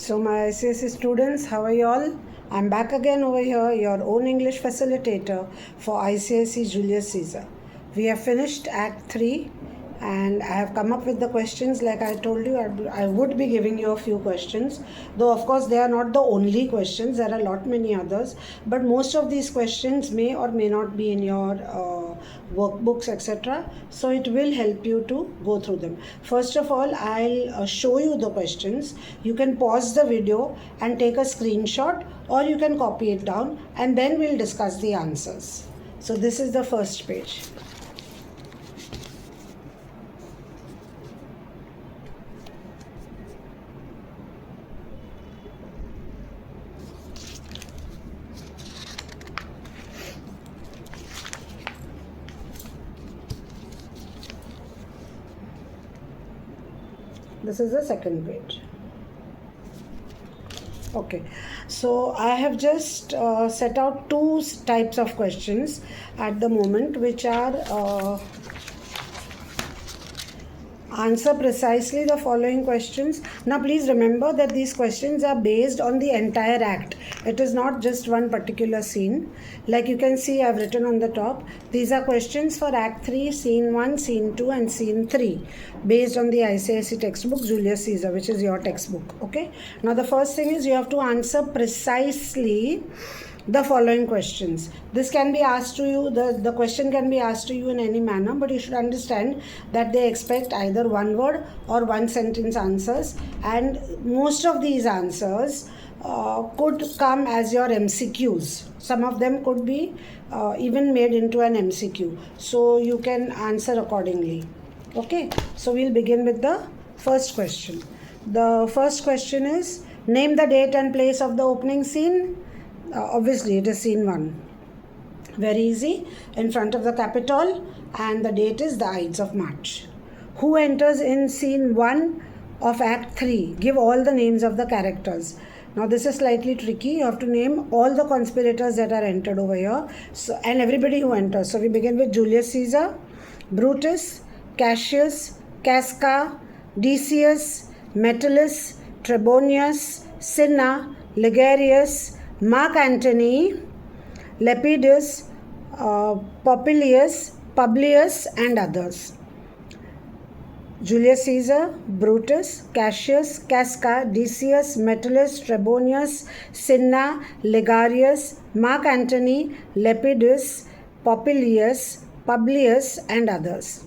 So my ICSE students, how are you all? I'm back again over here, your own English facilitator for ICSE-Julius Caesar. We have finished Act 3 and I have come up with the questions. Like I told you, I would be giving you a few questions, though of course they are not the only questions. There are a lot many others, but most of these questions may or may not be in your workbooks, etc. So it will help you to go through them. First of all, I'll show you the questions. You can pause the video and take a screenshot, or you can copy it down, and then we'll discuss the answers. So this is the first page. This is the second page. Okay, so I have just set out two types of questions at the moment, which are answer precisely the following questions. Now please remember that these questions are based on the entire act. It is not just one particular scene. Like you can see, I've written on the top, these are questions for Act 3, Scene 1, Scene 2 and Scene 3 based on the ICSE textbook Julius Caesar, which is your textbook. Okay. Now the first thing is you have to answer precisely the following questions. This can be asked to you, the question can be asked to you in any manner, but you should understand that they expect either one word or one sentence answers, and most of these answers could come as your MCQs. Some of them could be even made into an MCQ, so you can answer accordingly. Okay, so we'll begin with the first question. The first question is, name the date and place of the opening scene. Obviously it is scene 1. Very easy. In front of the Capitol, and the date is the Ides of March. Who enters in scene 1 of Act 3? Give all the names of the characters. Now this is slightly tricky. You have to name all the conspirators that are entered over here, so, and everybody who enters. So we begin with Julius Caesar, Brutus, Cassius, Casca, Decius, Metellus, Trebonius, Cinna, Ligarius, Mark Antony, Lepidus, Popilius, Publius and others. Julius Caesar, Brutus, Cassius, Casca, Decius, Metellus, Trebonius, Cinna, Ligarius, Mark Antony, Lepidus, Popilius, Publius and others.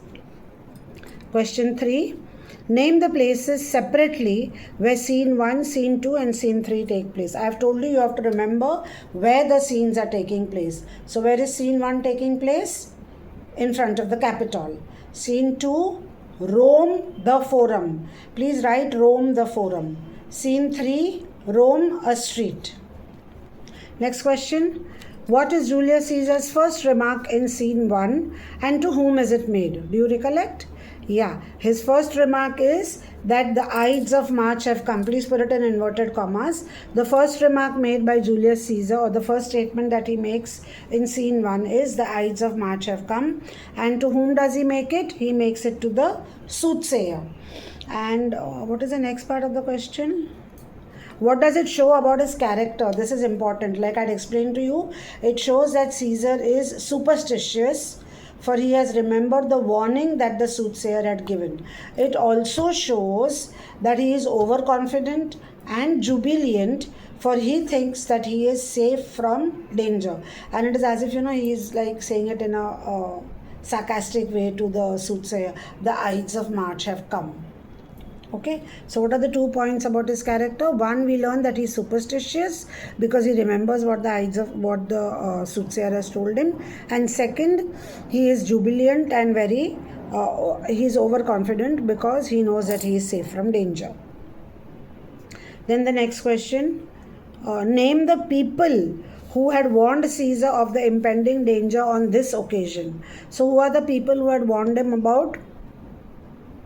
Question 3. Name the places separately where scene 1, scene 2 and scene 3 take place. I have told you, you have to remember where the scenes are taking place. So where is scene 1 taking place? In front of the Capitol. Scene 2, Rome, the Forum. Please write Rome, the Forum. Scene 3, Rome, a street. Next question. What is Julius Caesar's first remark in scene 1 and to whom is it made? Do you recollect? Yeah, his first remark is that the Ides of March have come. Please put it in inverted commas. The first remark made by Julius Caesar, or the first statement that he makes in scene 1 is the Ides of March have come. And to whom does he make it? He makes it to the soothsayer. And what is the next part of the question? What does it show about his character? This is important. Like I explained to you, it shows that Caesar is superstitious, for he has remembered the warning that the soothsayer had given. It also shows that he is overconfident and jubilant, for he thinks that he is safe from danger. And it is as if, he is like saying it in a sarcastic way to the soothsayer. The Ides of March have come. Okay, so what are the 2 points about his character? One, we learn that he is superstitious because he remembers what the soothsayer has told him. And second, he is jubilant and he is overconfident because he knows that he is safe from danger. Then the next question, name the people who had warned Caesar of the impending danger on this occasion. So who are the people who had warned him about?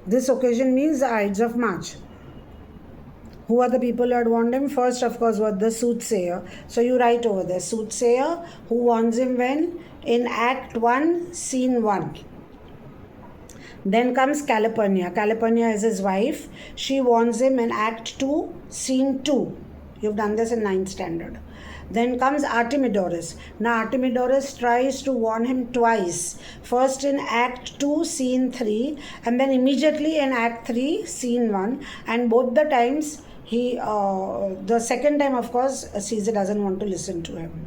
This occasion means the Ides of March. Who are the people who had warned him? First, of course, was the soothsayer. So you write over there, soothsayer, who warns him when? In Act 1, Scene 1. Then comes Calpurnia. Calpurnia is his wife. She warns him in Act 2, Scene 2. You've done this in 9th standard. Then comes Artemidorus. Now Artemidorus tries to warn him twice. First in Act 2, Scene 3, and then immediately in Act 3, Scene 1. And both the times, the second time, of course, Caesar doesn't want to listen to him.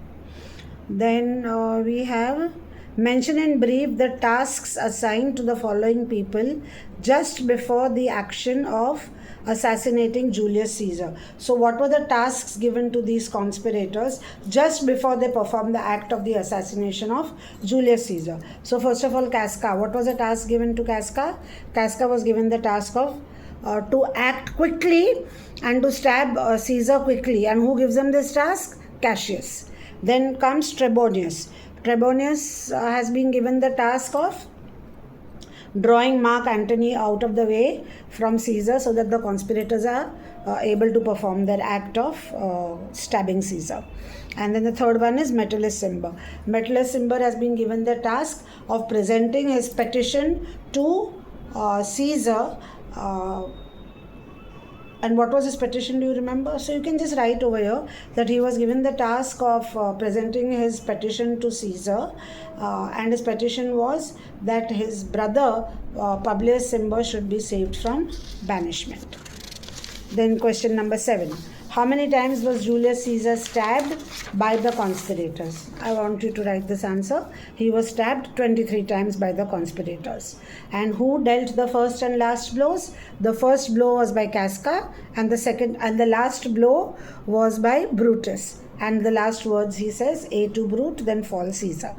Then we have mention in brief the tasks assigned to the following people just before the action of assassinating Julius Caesar. So what were the tasks given to these conspirators just before they performed the act of the assassination of Julius Caesar? So first of all, Casca. What was the task given to Casca? Casca was given the task of to act quickly and to stab Caesar quickly. And who gives them this task? Cassius. Then comes Trebonius. Trebonius has been given the task of drawing Mark Antony out of the way from Caesar so that the conspirators are able to perform their act of stabbing Caesar. And then the third one is Metellus Cimber. Metellus Cimber has been given the task of presenting his petition to Caesar. And what was his petition, do you remember? So you can just write over here that he was given the task of presenting his petition to Caesar, and his petition was that his brother Publius Cimber should be saved from banishment. Then question number 7. How many times was Julius Caesar stabbed by the conspirators? I want you to write this answer. He was stabbed 23 times by the conspirators. And who dealt the first and last blows? The first blow was by Casca, and the last blow was by Brutus. And the last words he says, A to Brute, then fall Caesar.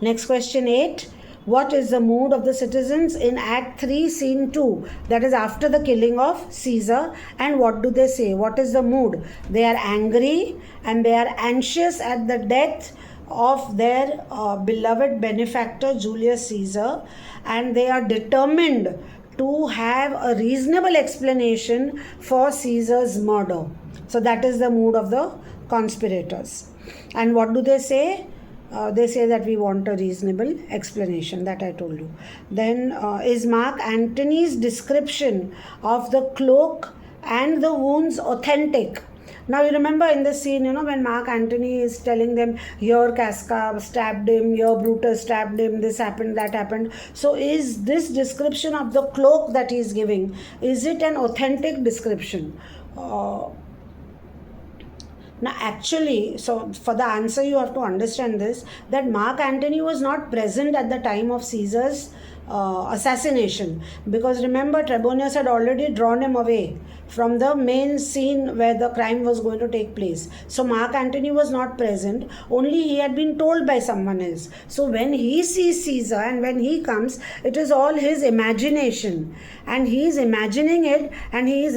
Next question 8. What is the mood of the citizens in Act 3, Scene 2? That is after the killing of Caesar. And what do they say? What is the mood? They are angry and they are anxious at the death of their beloved benefactor Julius Caesar, and they are determined to have a reasonable explanation for Caesar's murder. So that is the mood of the conspirators. And what do they say? They say that we want a reasonable explanation, that I told you. Then is Mark Antony's description of the cloak and the wounds authentic? Now you remember in the scene, when Mark Antony is telling them, here Casca stabbed him, here Brutus stabbed him, this happened, that happened. So is this description of the cloak that he is giving, is it an authentic description? Now actually, so for the answer you have to understand this, that Mark Antony was not present at the time of Caesar's assassination, because remember Trebonius had already drawn him away from the main scene where the crime was going to take place. So Mark Antony was not present, only he had been told by someone else. So when he sees Caesar and when he comes, it is all his imagination, and he is imagining it, and he is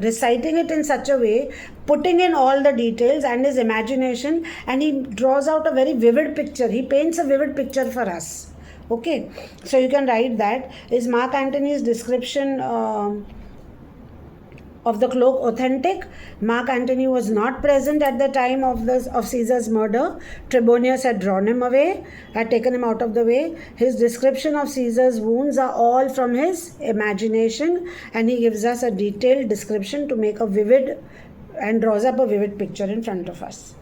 reciting it in such a way, putting in all the details and his imagination, and he draws out a very vivid picture. He paints a vivid picture for us. Okay, so you can write that. Is Mark Antony's description of the cloak authentic? Mark Antony was not present at the time of Caesar's murder. Trebonius had drawn him away, had taken him out of the way. His description of Caesar's wounds are all from his imagination, and he gives us a detailed description to make a vivid and draws up a vivid picture in front of us.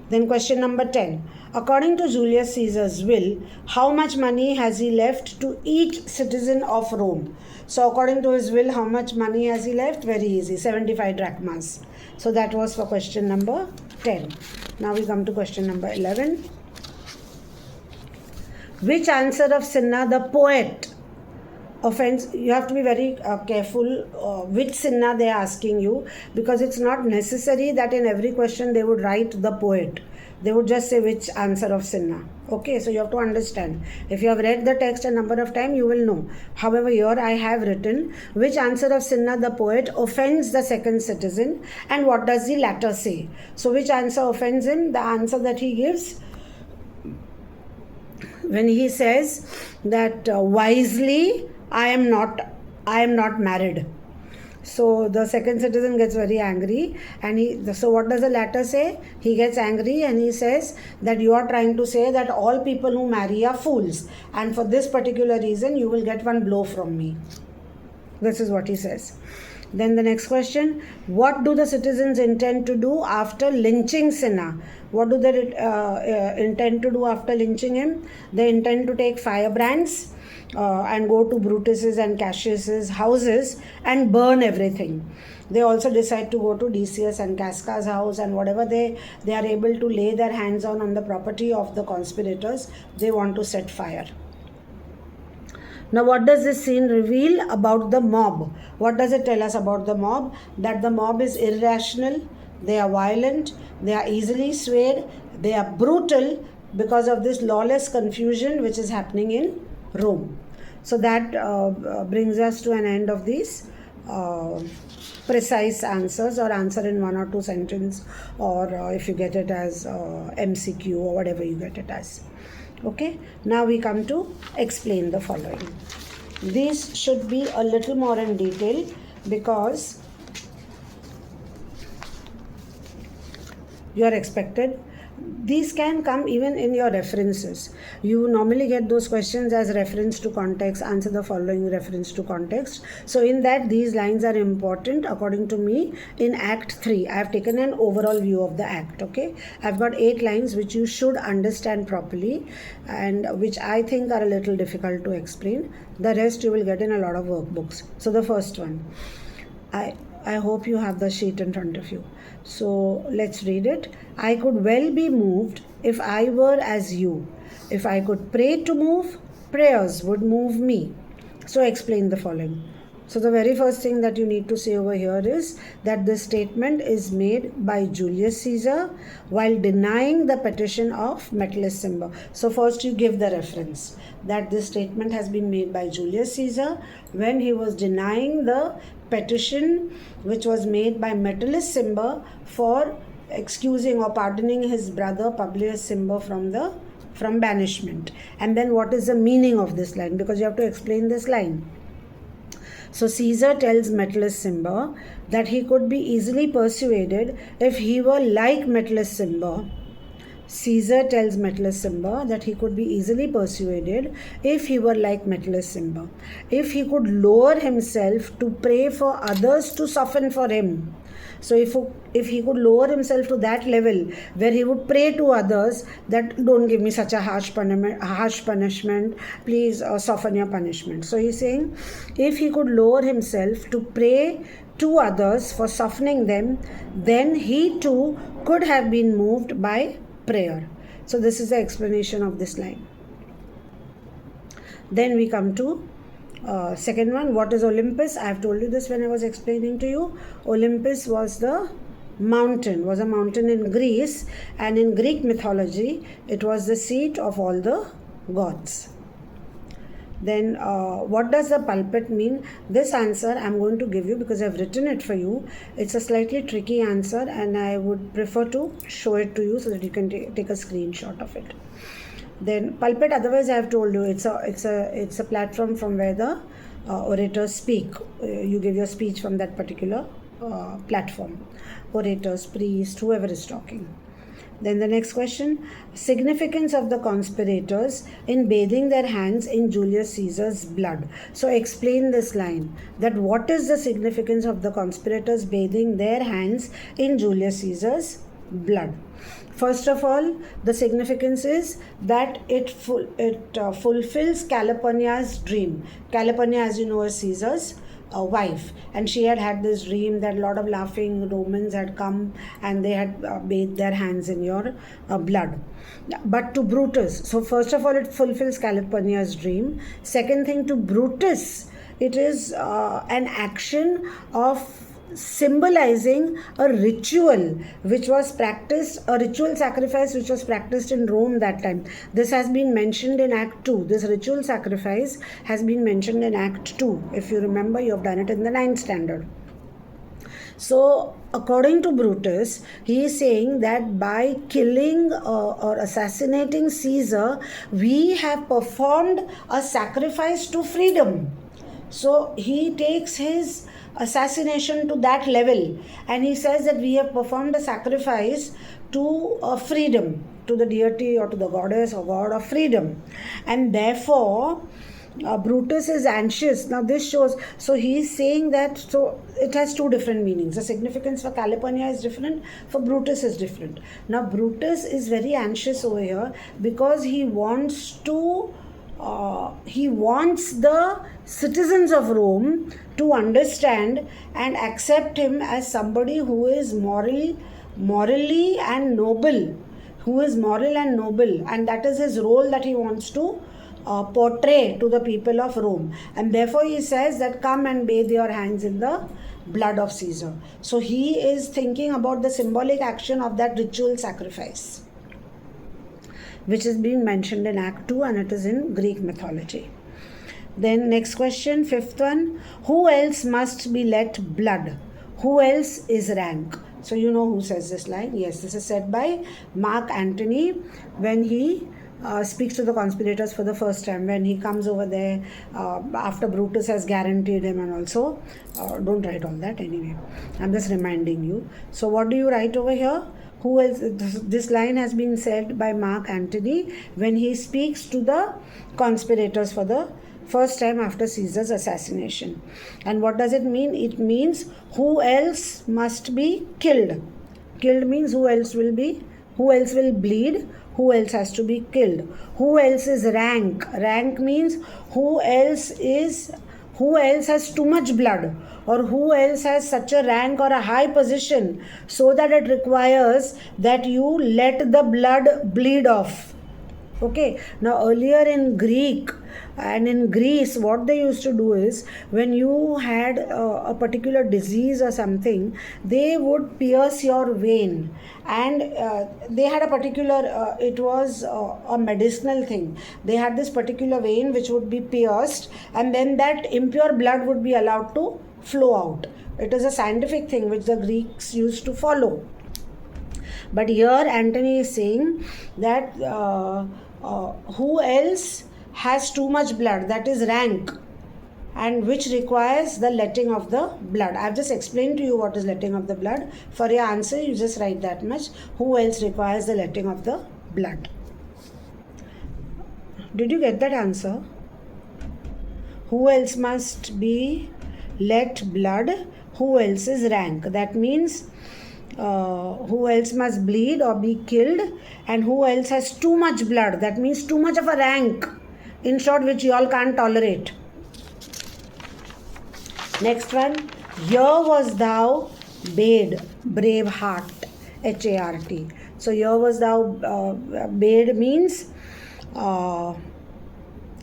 Then question number 10. According to Julius Caesar's will, how much money has he left to each citizen of Rome? So according to his will, how much money has he left? Very easy, 75 drachmas. So that was for question number 10. Now we come to question number 11. Which answer of Cinna the poet offends? You have to be very careful which Cinna they are asking you, because it's not necessary that in every question they would write the poet. They would just say which answer of Cinna. Okay, so you have to understand. If you have read the text a number of times, you will know. However, here I have written which answer of Cinna the poet offends the second citizen, and what does the latter say. So which answer offends him? The answer that he gives when he says that wisely I am not married. So the second citizen gets very angry, and so what does the latter say? He gets angry and he says that you are trying to say that all people who marry are fools, and for this particular reason you will get one blow from me. This is what he says. Then the next question, what do the citizens intend to do after lynching Cinna? What do they intend to do after lynching him? They intend to take firebrands and go to Brutus's and Cassius's houses and burn everything. They also decide to go to Decius and Casca's house, and whatever they are able to lay their hands on the property of the conspirators, they want to set fire. Now, what does this scene reveal about the mob? What does it tell us about the mob? That the mob is irrational, they are violent, they are easily swayed, they are brutal because of this lawless confusion which is happening in Rome. So that brings us to an end of these precise answers, or answer in 1 or 2 sentences, or if you get it as MCQ or whatever you get it as. Okay, now we come to explain the following. These should be a little more in detail because you are expected. These can come even in your references. You normally get those questions as reference to context, answer the following reference to context. So in that, these lines are important according to me. In Act 3, I have taken an overall view of the act. Okay, I've got 8 lines which you should understand properly and which I think are a little difficult to explain. The rest you will get in a lot of workbooks. So the first one, I hope you have the sheet in front of you. So let's read it. I could well be moved if I were as you. If I could pray to move, prayers would move me. So explain the following. So the very first thing that you need to say over here is that this statement is made by Julius Caesar while denying the petition of Metellus Cimber. So first you give the reference that this statement has been made by Julius Caesar when he was denying the petition which was made by Metellus Cimber for excusing or pardoning his brother Publius Cimber from banishment. And then what is the meaning of this line? Because you have to explain this line. So Caesar tells Metellus Cimber that he could be easily persuaded if he were like Metellus Cimber. Caesar tells Metellus Cimber that he could be easily persuaded if he were like Metellus Cimber. If he could lower himself to pray for others to soften for him. So if he could lower himself to that level where he would pray to others that don't give me such a harsh punishment, please soften your punishment. So he's saying if he could lower himself to pray to others for softening them, then he too could have been moved by prayer. So this is the explanation of this line. Then we come to second one. What is Olympus? I have told you this when I was explaining to you. Olympus was a mountain in Greece, and in Greek mythology it was the seat of all the gods. Then what does the pulpit mean? This answer I'm going to give you because I've written it for you. It's a slightly tricky answer and I would prefer to show it to you so that you can take a screenshot of it. Then pulpit, otherwise I have told you, it's a platform from where the orators speak. You give your speech from that particular platform. Orators, priest, whoever is talking. Then the next question, significance of the conspirators in bathing their hands in Julius Caesar's blood. So explain this line, that what is the significance of the conspirators bathing their hands in Julius Caesar's blood? First of all, the significance is that it fulfills Calpurnia's dream. Calpurnia, as you know, is Caesar's wife, and she had this dream that a lot of laughing Romans had come and they had bathed their hands in your blood. But to Brutus, so first of all it fulfills Calpurnia's dream. Second thing, to Brutus, it is an action of symbolizing a ritual which was practiced, a ritual sacrifice which was practiced in Rome that time. This has been mentioned in Act 2. This ritual sacrifice has been mentioned in Act 2. If you remember, you have done it in the 9th standard. So according to Brutus, he is saying that by killing or assassinating Caesar, we have performed a sacrifice to freedom. So he takes his assassination to that level, and he says that we have performed a sacrifice to freedom, to the deity or to the goddess or god of freedom, and therefore Brutus is anxious. Now this shows, so he is saying that, so it has two different meanings. The significance for Calpurnia is different, for Brutus is different. Now Brutus is very anxious over here because he wants the citizens of Rome to understand and accept him as somebody who is morally and noble, and that is his role that he wants to portray to the people of Rome. And therefore he says that come and bathe your hands in the blood of Caesar. So he is thinking about the symbolic action of that ritual sacrifice, which is being mentioned in Act 2, and it is in Greek mythology. Then next question, fifth one, who else must be let blood? Who else is rank? So you know who says this line. Yes, this is said by Mark Antony when he speaks to the conspirators for the first time, when he comes over there after Brutus has guaranteed him, and also don't write all that anyway, I'm just reminding you. So what do you write over here? Who else? This line has been said by Mark Antony when he speaks to the conspirators for the first time after Caesar's assassination. And what does it mean? It means who else must be killed. Killed means who else will bleed, who else has to be killed. Who else is rank? Rank means who else has too much blood, or who else has such a rank or a high position so that it requires that you let the blood bleed off. Okay, now earlier in Greek and in Greece, what they used to do is, when you had a particular disease or something, they would pierce your vein, and they had a particular, it was a medicinal thing. They had this particular vein which would be pierced, and then that impure blood would be allowed to flow out. It is a scientific thing which the Greeks used to follow. But here Antony is saying that who else has too much blood, that is rank, and which requires the letting of the blood. I've just explained to you what is letting of the blood. For your answer, you just write that much. Who else requires the letting of the blood? Did you get that answer? Who else must be let blood? Who else is rank? That means who else must bleed or be killed, and who else has too much blood, that means too much of a rank, in short, which you all can't tolerate. Next one, here was thou bade, brave heart, H-A-R-T. So here was thou, bade means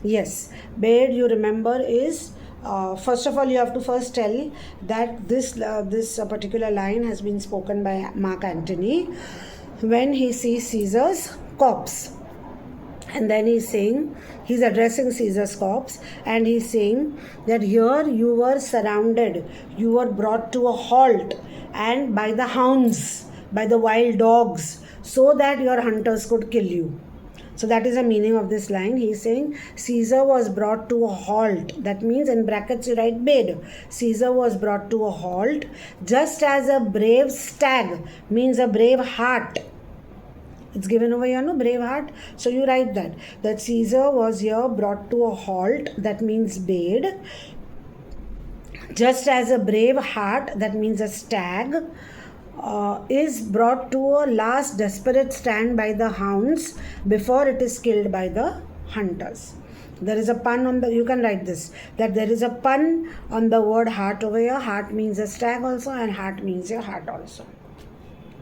yes, bade, you remember, is first of all, you have to first tell that this particular line has been spoken by Mark Antony when he sees Caesar's corpse. And then he's addressing Caesar's corpse, and he's saying that here you were surrounded, you were brought to a halt, and by the hounds, by the wild dogs, so that your hunters could kill you. So that is the meaning of this line. He is saying Caesar was brought to a halt. That means in brackets you write bade. Caesar was brought to a halt, just as a brave stag means a brave hart. It's given over here, no? Brave heart. So you write that Caesar was here brought to a halt. That means bade. Just as a brave hart, that means a stag, is brought to a last desperate stand by the hounds before it is killed by the hunters. There is a pun on the, you can write this, that there is a pun on the word hart over here. Hart means a stag also, and hart means your heart also.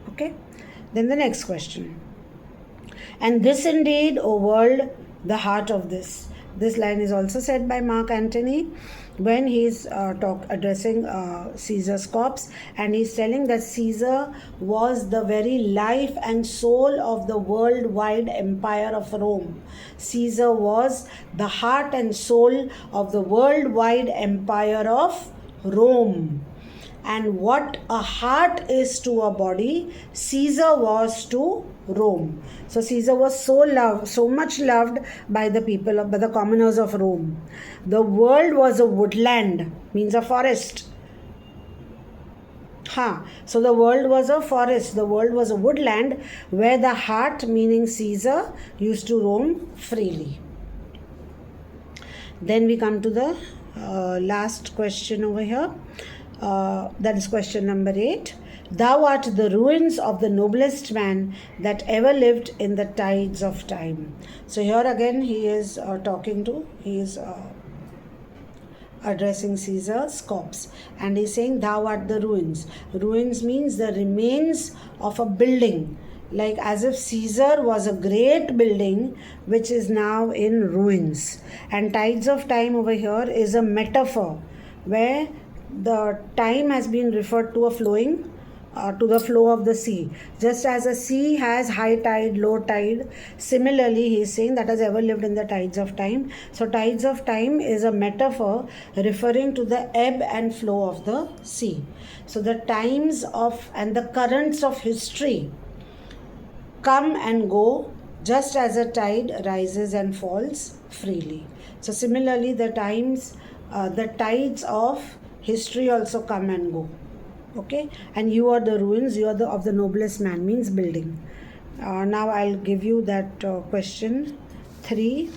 Okay. Then the next question. And this indeed, O world, the heart of this. This line is also said by Mark Antony when he is addressing Caesar's corpse, and he is telling that Caesar was the very life and soul of the worldwide empire of Rome. Caesar was the heart and soul of the worldwide empire of Rome. And what a heart is to a body, Caesar was to Rome. So Caesar was so much loved by the people, by the commoners of Rome. The world was a woodland, means a forest. So the world was a forest, the world was a woodland where the heart, meaning Caesar, used to roam freely. Then we come to the last question over here. That is question number 8. Thou art the ruins of the noblest man that ever lived in the tides of time. So here again he is addressing Caesar's corpse, and he's saying, thou art the ruins. Ruins means the remains of a building, like as if Caesar was a great building which is now in ruins. And tides of time over here is a metaphor where the time has been referred to to the flow of the sea. Just as a sea has high tide, low tide, similarly he is saying that has ever lived in the tides of time. So tides of time is a metaphor referring to the ebb and flow of the sea. So the times of and the currents of history come and go just as a tide rises and falls freely. So similarly the tides of history also come and go. Okay, and you are the ruins, you are of the noblest man, means building. Now I'll give you that question 3,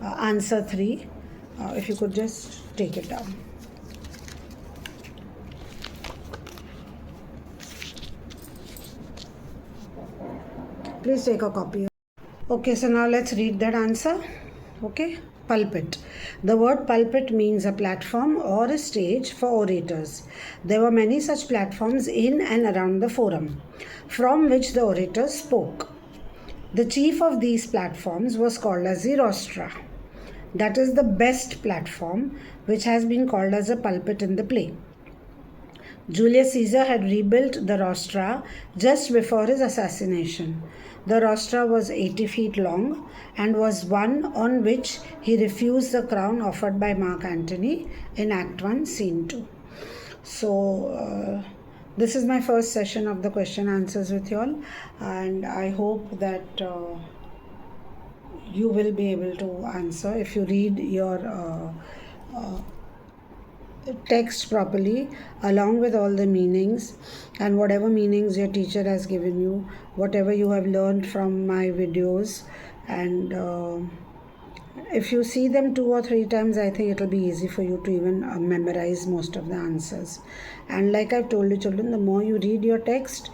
answer 3. If you could just take it down. Please take a copy. Okay, so now let's read that answer. Okay, pulpit. The word pulpit means a platform or a stage for orators. There were many such platforms in and around the forum, from which the orators spoke. The chief of these platforms was called as the rostra. That is the best platform, which has been called as a pulpit in the play. Julius Caesar had rebuilt the rostra just before his assassination. The rostra was 80 feet long and was one on which he refused the crown offered by Mark Antony in Act 1, Scene 2. So, this is my first session of the question answers with you all, and I hope that you will be able to answer if you read your text properly along with all the meanings and whatever meanings your teacher has given you, whatever you have learned from my videos, and if you see them 2 or 3 times, I think it will be easy for you to even memorize most of the answers. And like I've told you children, the more you read your text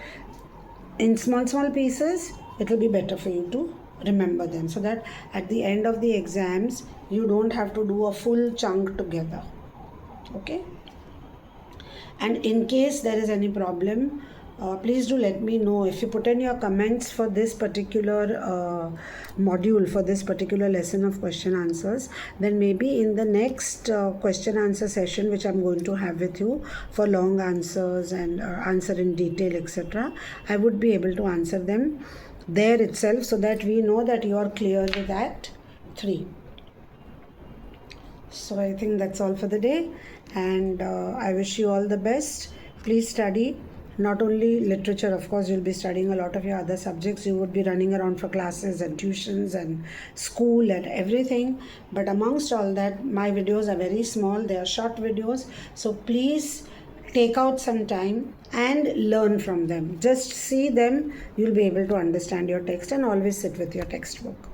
in small pieces, it will be better for you to remember them, so that at the end of the exams you don't have to do a full chunk together. Okay, and in case there is any problem, please do let me know. If you put in your comments for this particular module, for this particular lesson of question answers, then maybe in the next question answer session which I'm going to have with you for long answers and answer in detail, etc., I would be able to answer them there itself, so that we know that you are clear with Act 3. So I think that's all for the day, and I wish you all the best. Please study. Not only literature, of course, you'll be studying a lot of your other subjects. You would be running around for classes and tuitions and school and everything. But amongst all that, my videos are very small. They are short videos. So please take out some time and learn from them. Just see them. You'll be able to understand your text, and always sit with your textbook.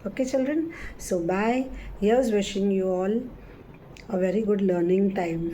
Okay, children? So bye. Here's wishing you all a very good learning time.